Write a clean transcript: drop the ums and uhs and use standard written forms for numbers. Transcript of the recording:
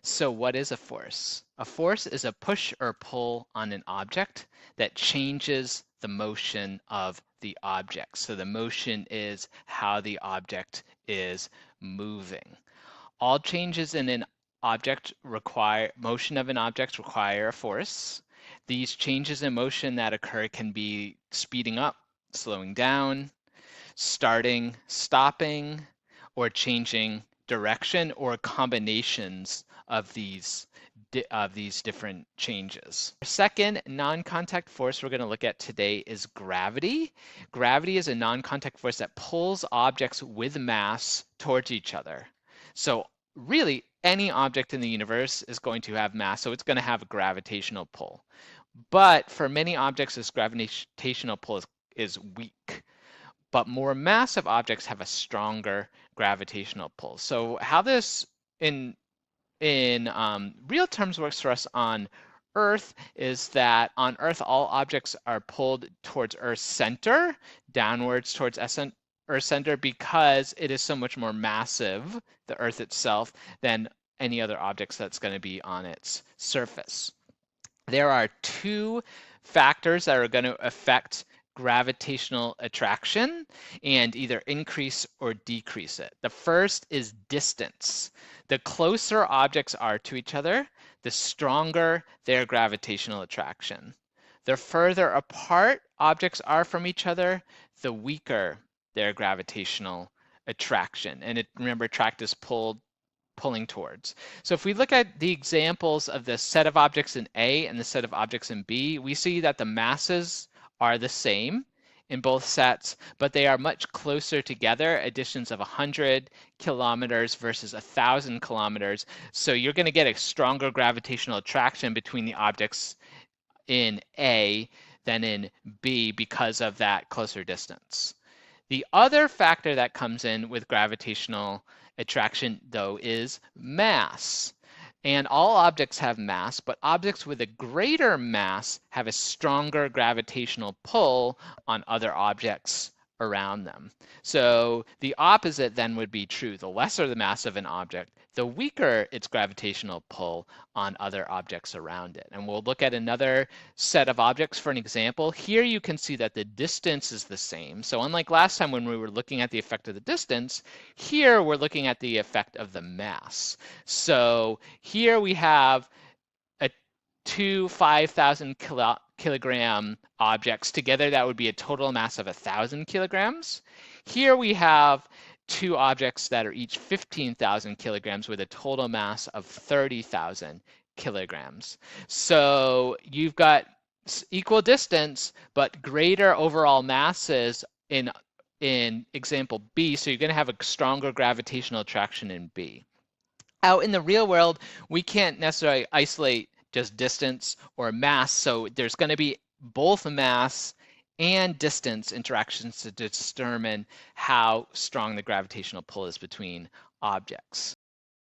So what is a force? A force is a push or pull on an object that changes the motion of the object. So the motion is how the object is moving. All changes in an object require motion of an object require a force. These changes in motion that occur can be speeding up, slowing down, starting, stopping, or changing direction, or combinations of these different changes. Our second non-contact force we're going to look at today is gravity. Gravity is a non-contact force that pulls objects with mass towards each other. So really, any object in the universe is going to have mass, so it's going to have a gravitational pull. But for many objects, this gravitational pull is weak, but more massive objects have a stronger gravitational pull. So how this in real terms works for us on Earth is that on Earth, all objects are pulled towards Earth's center, downwards towards Earth's center, because it is so much more massive, the Earth itself, than any other objects that's going to be on its surface. There are two factors that are going to affect gravitational attraction and either increase or decrease it. The first is distance. The closer objects are to each other, the stronger their gravitational attraction. The further apart objects are from each other, the weaker their gravitational attraction. And remember, attract is pulling towards. So if we look at the examples of the set of objects in A and the set of objects in B, we see that the masses are the same in both sets, but they are much closer together, additions of 100 kilometers versus 1,000 kilometers. So you're going to get a stronger gravitational attraction between the objects in A than in B because of that closer distance. The other factor that comes in with gravitational attraction, though, is mass. And all objects have mass, but objects with a greater mass have a stronger gravitational pull on other objects around them. So the opposite then would be true. The lesser the mass of an object, the weaker its gravitational pull on other objects around it. And we'll look at another set of objects for an example. Here you can see that the distance is the same. So unlike last time when we were looking at the effect of the distance, here we're looking at the effect of the mass. So here we have two 5,000 kilogram objects together. That would be a total mass of 1,000 kilograms. Here we have two objects that are each 15,000 kilograms with a total mass of 30,000 kilograms. So you've got equal distance, but greater overall masses in example B. So you're going to have a stronger gravitational attraction in B. Out in the real world, we can't necessarily isolate just distance or mass. So there's going to be both mass and distance interactions to determine how strong the gravitational pull is between objects.